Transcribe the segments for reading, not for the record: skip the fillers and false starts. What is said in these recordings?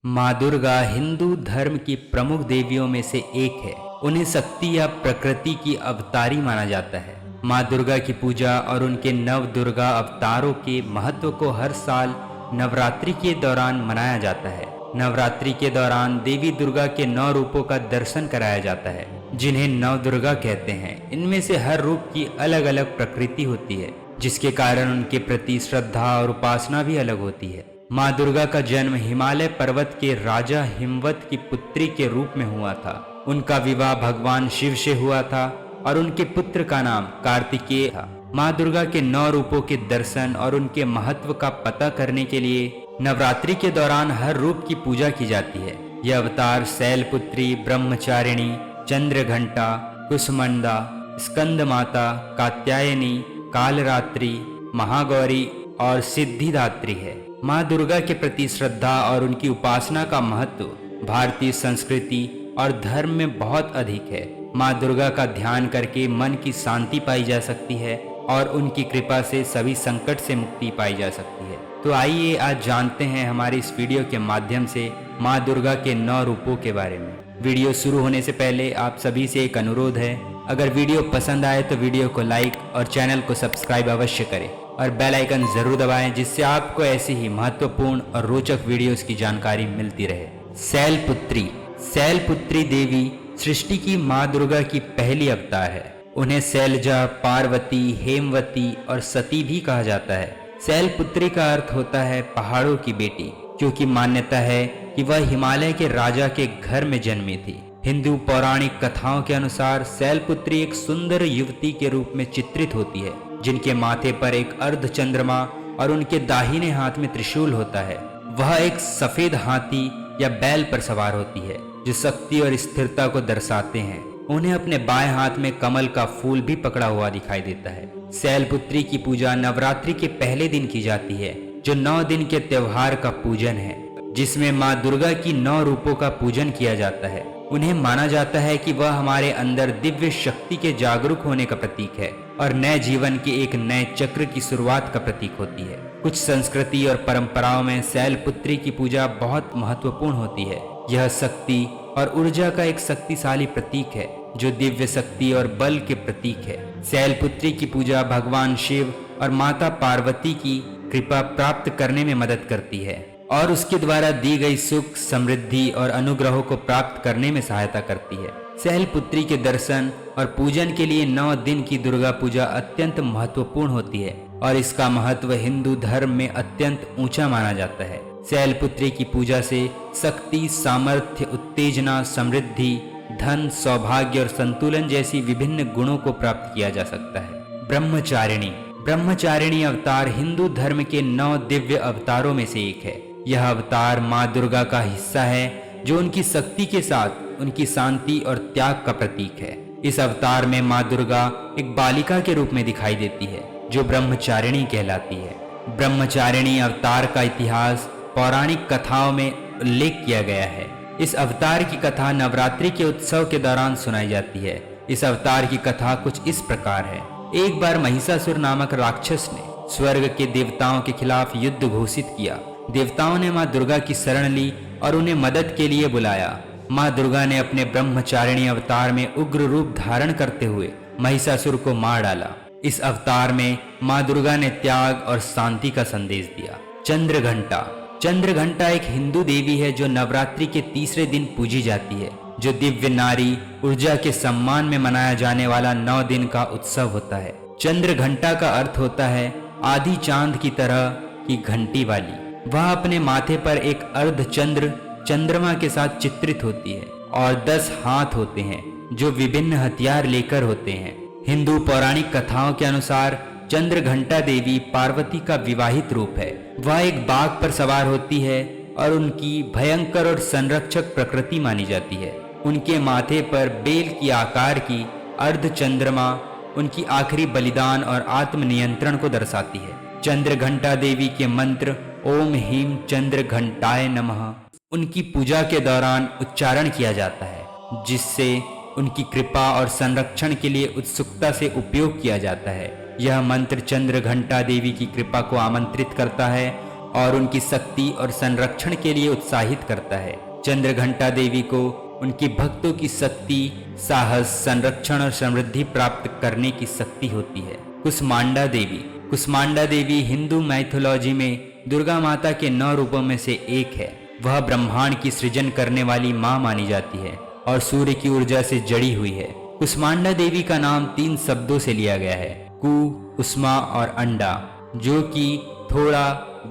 माँ दुर्गा हिंदू धर्म की प्रमुख देवियों में से एक है। उन्हें शक्ति या प्रकृति की अवतारी माना जाता है। माँ दुर्गा की पूजा और उनके नव दुर्गा अवतारों के महत्व को हर साल नवरात्रि के दौरान मनाया जाता है। नवरात्रि के दौरान देवी दुर्गा के 9 रूपों का दर्शन कराया जाता है, जिन्हें नव दुर्गा कहते हैं। इनमें से हर रूप की अलग अलग प्रकृति होती है, जिसके कारण उनके प्रति श्रद्धा और उपासना भी अलग होती है। माँ दुर्गा का जन्म हिमालय पर्वत के राजा हिमवत की पुत्री के रूप में हुआ था। उनका विवाह भगवान शिव से हुआ था और उनके पुत्र का नाम कार्तिकेय था। माँ दुर्गा के 9 रूपों के दर्शन और उनके महत्व का पता करने के लिए नवरात्रि के दौरान हर रूप की पूजा की जाती है। यह अवतार शैलपुत्री, ब्रह्मचारिणी, चंद्रघंटा, कुसुमंडा, स्कंद माता, कात्यायनी, कालरात्रि, महागौरी और सिद्धिदात्री है। माँ दुर्गा के प्रति श्रद्धा और उनकी उपासना का महत्व भारतीय संस्कृति और धर्म में बहुत अधिक है। माँ दुर्गा का ध्यान करके मन की शांति पाई जा सकती है और उनकी कृपा से सभी संकट से मुक्ति पाई जा सकती है। तो आइए आज जानते हैं हमारी इस वीडियो के माध्यम से माँ दुर्गा के 9 रूपों के बारे में। वीडियो शुरू होने से पहले आप सभी से एक अनुरोध है, अगर वीडियो पसंद आए तो वीडियो को लाइक और चैनल को सब्सक्राइब अवश्य करें और बेल आइकन जरूर दबाएं, जिससे आपको ऐसी ही महत्वपूर्ण और रोचक वीडियोस की जानकारी मिलती रहे। शैलपुत्री। शैलपुत्री देवी सृष्टि की माँ दुर्गा की पहली अवतार है। उन्हें शैलजा, पार्वती, हेमवती और सती भी कहा जाता है। शैलपुत्री का अर्थ होता है पहाड़ों की बेटी, क्योंकि मान्यता है कि वह हिमालय के राजा के घर में जन्मी थी। हिंदू पौराणिक कथाओं के अनुसार शैलपुत्री एक सुंदर युवती के रूप में चित्रित होती है, जिनके माथे पर एक अर्ध चंद्रमा और उनके दाहिने हाथ में त्रिशूल होता है। वह एक सफेद हाथी या बैल पर सवार होती है, जो शक्ति और स्थिरता को दर्शाते हैं। उन्हें अपने बाएं हाथ में कमल का फूल भी पकड़ा हुआ दिखाई देता है। शैलपुत्री की पूजा नवरात्रि के पहले दिन की जाती है, जो 9 दिन के त्योहार का पूजन है, जिसमें माँ दुर्गा की 9 रूपों का पूजन किया जाता है। उन्हें माना जाता है कि वह हमारे अंदर दिव्य शक्ति के जागरूक होने का प्रतीक है और नए जीवन के एक नए चक्र की शुरुआत का प्रतीक होती है। कुछ संस्कृति और परंपराओं में शैलपुत्री की पूजा बहुत महत्वपूर्ण होती है। यह शक्ति और ऊर्जा का एक शक्तिशाली प्रतीक है, जो दिव्य शक्ति और बल के प्रतीक है। शैलपुत्री की पूजा भगवान शिव और माता पार्वती की कृपा प्राप्त करने में मदद करती है और उसके द्वारा दी गई सुख, समृद्धि और अनुग्रहों को प्राप्त करने में सहायता करती है। शैलपुत्री के दर्शन और पूजन के लिए 9 दिन की दुर्गा पूजा अत्यंत महत्वपूर्ण होती है और इसका महत्व हिंदू धर्म में अत्यंत ऊंचा माना जाता है। शैलपुत्री की पूजा से शक्ति, सामर्थ्य, उत्तेजना, समृद्धि, धन, सौभाग्य और संतुलन जैसी विभिन्न गुणों को प्राप्त किया जा सकता है। ब्रह्मचारिणी। ब्रह्मचारिणी अवतार हिंदू धर्म के 9 दिव्य अवतारों में से एक है। यह अवतार माँ दुर्गा का हिस्सा है, जो उनकी शक्ति के साथ उनकी शांति और त्याग का प्रतीक है। इस अवतार में माँ दुर्गा एक बालिका के रूप में दिखाई देती है, जो ब्रह्मचारिणी कहलाती है। ब्रह्मचारिणी अवतार का इतिहास पौराणिक कथाओं में उल्लेख किया गया है। इस अवतार की कथा नवरात्रि के उत्सव के दौरान सुनाई जाती है। इस अवतार की कथा कुछ इस प्रकार है। एक बार महिषासुर नामक राक्षस ने स्वर्ग के देवताओं के खिलाफ युद्ध घोषित किया। देवताओं ने माँ दुर्गा की शरण ली और उन्हें मदद के लिए बुलाया। माँ दुर्गा ने अपने ब्रह्मचारिणी अवतार में उग्र रूप धारण करते हुए महिषासुर को मार डाला। इस अवतार में माँ दुर्गा ने त्याग और शांति का संदेश दिया। चंद्रघंटा। चंद्रघंटा एक हिंदू देवी है, जो नवरात्रि के तीसरे दिन पूजी जाती है, जो दिव्य नारी ऊर्जा के सम्मान में मनाया जाने वाला 9 दिन का उत्सव होता है। चंद्रघंटा का अर्थ होता है आधी चांद की तरह की घंटी वाली। वह अपने माथे पर एक अर्ध चंद्र चंद्रमा के साथ चित्रित होती है और 10 हाथ होते हैं, जो विभिन्न हथियार लेकर होते हैं। हिंदू पौराणिक कथाओं के अनुसार चंद्रघंटा देवी पार्वती का विवाहित रूप है। वह एक बाघ पर सवार होती है और उनकी भयंकर और संरक्षक प्रकृति मानी जाती है। उनके माथे पर बेल की आकार की अर्ध चंद्रमा उनकी आखिरी बलिदान और आत्मनियंत्रण को दर्शाती है। चंद्रघंटा देवी के मंत्र ओम ह्रीं चंद्रघंटाय नमः उनकी पूजा के दौरान उच्चारण किया जाता है, जिससे उनकी कृपा और संरक्षण के लिए उत्सुकता से उपयोग किया जाता है। यह मंत्र चंद्र घंटा देवी की कृपा को आमंत्रित करता है और उनकी शक्ति और संरक्षण के लिए उत्साहित करता है। चंद्र घंटा देवी को उनकी भक्तों की शक्ति, साहस, संरक्षण और समृद्धि प्राप्त करने की शक्ति होती है। कुष्मांडा देवी। कुष्मांडा देवी हिंदू मैथोलॉजी में दुर्गा माता के 9 रूपों में से एक है। वह ब्रह्मांड की सृजन करने वाली मां मानी जाती है और सूर्य की ऊर्जा से जड़ी हुई है। कुष्मांडा देवी का नाम 3 शब्दों से लिया गया है, कु, उष्मा और अंडा, जो कि थोड़ा,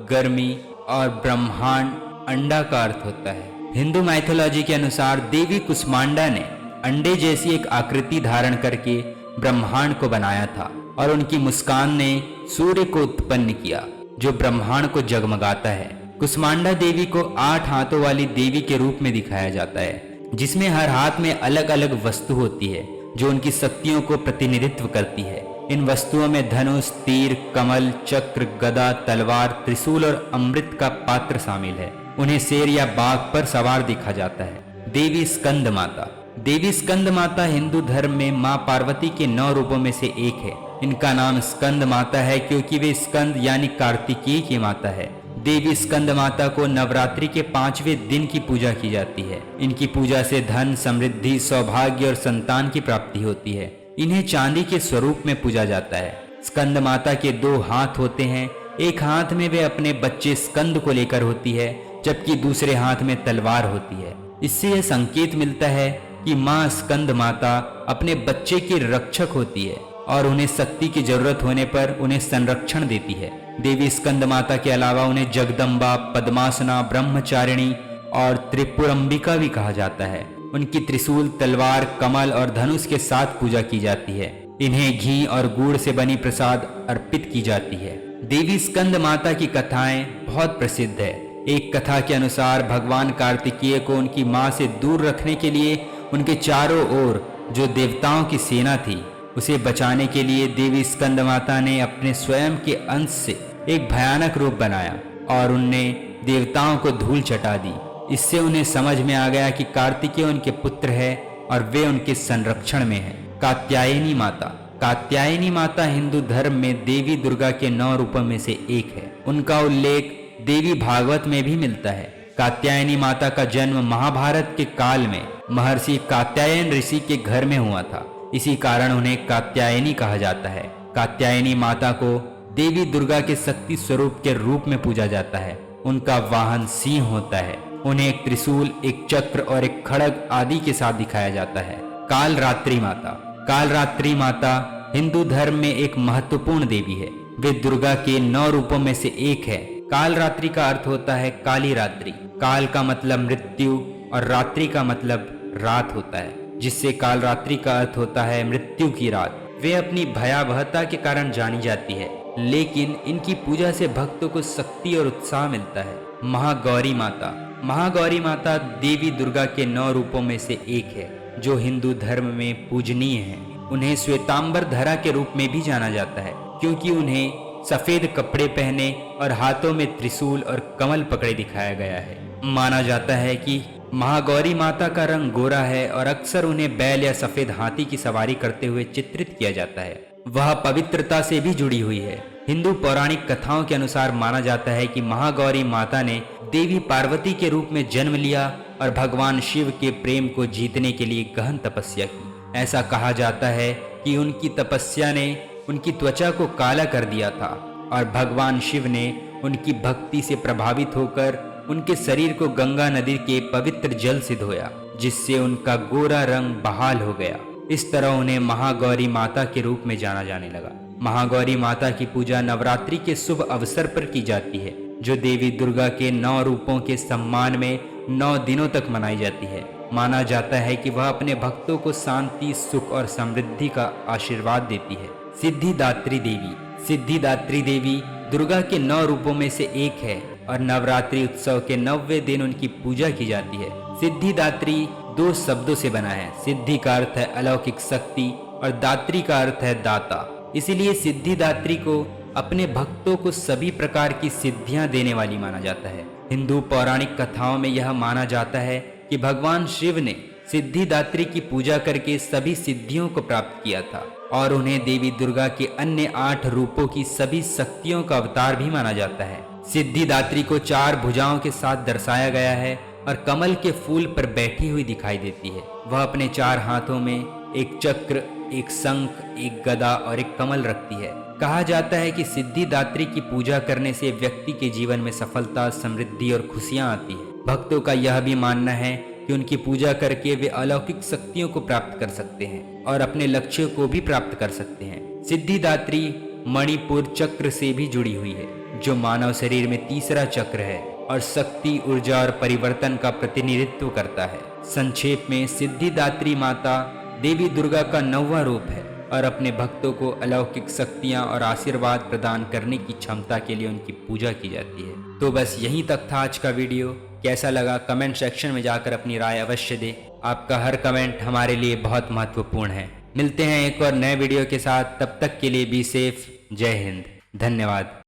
गर्मी और ब्रह्मांड, अंडा का अर्थ होता है। हिंदू मैथोलॉजी के अनुसार देवी कुष्मांडा ने अंडे जैसी एक आकृति धारण करके ब्रह्मांड को बनाया था और उनकी मुस्कान ने सूर्य को उत्पन्न किया, जो ब्रह्मांड को जगमगाता है। कुष्मांडा देवी को 8 हाथों वाली देवी के रूप में दिखाया जाता है, जिसमें हर हाथ में अलग अलग वस्तु होती है जो उनकी शक्तियों को प्रतिनिधित्व करती है। इन वस्तुओं में धनुष, तीर, कमल, चक्र, गदा, तलवार, त्रिशूल और अमृत का पात्र शामिल है। उन्हें शेर या बाघ पर सवार देखा जाता है। देवी स्कंद माता। देवी स्कंद माता हिंदू धर्म में मां पार्वती के 9 रूपों में से एक है। इनका नाम स्कंद माता है क्योंकि वे स्कंद यानी कार्तिकेय की माता है। देवी स्कंद माता को नवरात्रि के 5वें दिन की पूजा की जाती है। इनकी पूजा से धन, समृद्धि, सौभाग्य और संतान की प्राप्ति होती है। इन्हें चांदी के स्वरूप में पूजा जाता है। स्कंद माता के 2 हाथ होते हैं। एक हाथ में वे अपने बच्चे स्कंद को लेकर होती है, जबकि दूसरे हाथ में तलवार होती है। इससे यह संकेत मिलता है कि मां स्कंद माता अपने बच्चे की रक्षक होती है और उन्हें शक्ति की जरूरत होने पर उन्हें संरक्षण देती है। देवी स्कंद माता के अलावा उन्हें जगदम्बा, पद्मासना, ब्रह्मचारिणी और त्रिपुरंबिका भी कहा जाता है। उनकी त्रिशूल, तलवार, कमल और धनुष के साथ पूजा की जाती है। इन्हें घी और गुड़ से बनी प्रसाद अर्पित की जाती है। देवी स्कंद माता की कथाएं बहुत प्रसिद्ध है। एक कथा के अनुसार भगवान कार्तिकेय को उनकी मां से दूर रखने के लिए उनके चारों ओर जो देवताओं की सेना थी, उसे बचाने के लिए देवी स्कंद माता ने अपने स्वयं के अंश से एक भयानक रूप बनाया और उनने देवताओं को धूल चटा दी। इससे उन्हें समझ में आ गया कि कार्तिकेय उनके पुत्र है और वे उनके संरक्षण में हैं। कात्यायनी माता। कात्यायनी माता हिंदू धर्म में देवी दुर्गा के 9 रूपों में से एक है। उनका उल्लेख देवी भागवत में भी मिलता है। कात्यायनी माता का जन्म महाभारत के काल में महर्षि कात्यायन ऋषि के घर में हुआ था। इसी कारण उन्हें कात्यायनी कहा जाता है। कात्यायनी माता को देवी दुर्गा के शक्ति स्वरूप के रूप में पूजा जाता है। उनका वाहन सिंह होता है। उन्हें एक त्रिशूल, एक चक्र और एक खड्ग आदि के साथ दिखाया जाता है। कालरात्रि माता। कालरात्रि माता हिंदू धर्म में एक महत्वपूर्ण देवी है। वे दुर्गा के 9 रूपों में से एक है। कालरात्रि का अर्थ होता है काली रात्रि। काल का मतलब मृत्यु और रात्रि का मतलब रात होता है, जिससे कालरात्रि का अर्थ होता है मृत्यु की रात। वे अपनी भयावहता के कारण जानी जाती है, लेकिन इनकी पूजा से भक्तों को शक्ति और उत्साह मिलता है। महागौरी माता। महागौरी माता देवी दुर्गा के 9 रूपों में से एक है, जो हिंदू धर्म में पूजनीय है। उन्हें श्वेतांबर धरा के रूप में भी जाना जाता है, क्योंकि उन्हें सफेद कपड़े पहने और हाथों में त्रिशूल और कमल पकड़े दिखाया गया है। माना जाता है कि महागौरी माता का रंग गोरा है और अक्सर उन्हें बैल या सफेद हाथी की सवारी करते हुए चित्रित किया जाता है। वह पवित्रता से भी जुड़ी हुई है। हिंदू पौराणिक कथाओं के अनुसार माना जाता है कि महागौरी माता ने देवी पार्वती के रूप में जन्म लिया और भगवान शिव के प्रेम को जीतने के लिए गहन तपस्या की। ऐसा कहा जाता है कि उनकी तपस्या ने उनकी त्वचा को काला कर दिया था और भगवान शिव ने उनकी भक्ति से प्रभावित होकर उनके शरीर को गंगा नदी के पवित्र जल से धोया, जिससे उनका गोरा रंग बहाल हो गया। इस तरह उन्हें महागौरी माता के रूप में जाना जाने लगा। महागौरी माता की पूजा नवरात्रि के शुभ अवसर पर की जाती है, जो देवी दुर्गा के 9 रूपों के सम्मान में 9 दिनों तक मनाई जाती है। माना जाता है कि वह अपने भक्तों को शांति, सुख और समृद्धि का आशीर्वाद देती है। सिद्धिदात्री देवी। सिद्धिदात्री देवी दुर्गा के 9 रूपों में से एक है और नवरात्रि उत्सव के 9वें दिन उनकी पूजा की जाती है। सिद्धिदात्री 2 शब्दों से बना है। सिद्धि का अर्थ है अलौकिक शक्ति और दात्री का अर्थ है दाता। इसीलिए सिद्धिदात्री को अपने भक्तों को सभी प्रकार की सिद्धियां देने वाली माना जाता है। हिंदू पौराणिक कथाओं में यह माना जाता है कि भगवान शिव ने सिद्धिदात्री की पूजा करके सभी सिद्धियों को प्राप्त किया था और उन्हें देवी दुर्गा के अन्य 8 रूपों की सभी शक्तियों का अवतार भी माना जाता है। सिद्धिदात्री को 4 भुजाओं के साथ दर्शाया गया है और कमल के फूल पर बैठी हुई दिखाई देती है। वह अपने 4 हाथों में एक चक्र, एक शंख, एक गदा और एक कमल रखती है। कहा जाता है कि सिद्धिदात्री की पूजा करने से व्यक्ति के जीवन में सफलता, समृद्धि और खुशियां आती है। भक्तों का यह भी मानना है कि उनकी पूजा करके वे अलौकिक शक्तियों को प्राप्त कर सकते हैं और अपने लक्ष्यों को भी प्राप्त कर सकते हैं। सिद्धिदात्री मणिपुर चक्र से भी जुड़ी हुई है, जो मानव शरीर में तीसरा चक्र है और शक्ति, ऊर्जा और परिवर्तन का प्रतिनिधित्व करता है। संक्षेप में, सिद्धिदात्री माता देवी दुर्गा का 9वां रूप है और अपने भक्तों को अलौकिक शक्तियां और आशीर्वाद प्रदान करने की क्षमता के लिए उनकी पूजा की जाती है। तो बस यहीं तक था आज का वीडियो। कैसा लगा कमेंट सेक्शन में जाकर अपनी राय अवश्य दें। आपका हर कमेंट हमारे लिए बहुत महत्वपूर्ण है। मिलते हैं एक और नए वीडियो के साथ, तब तक के लिए बी सेफ। जय हिंद, धन्यवाद।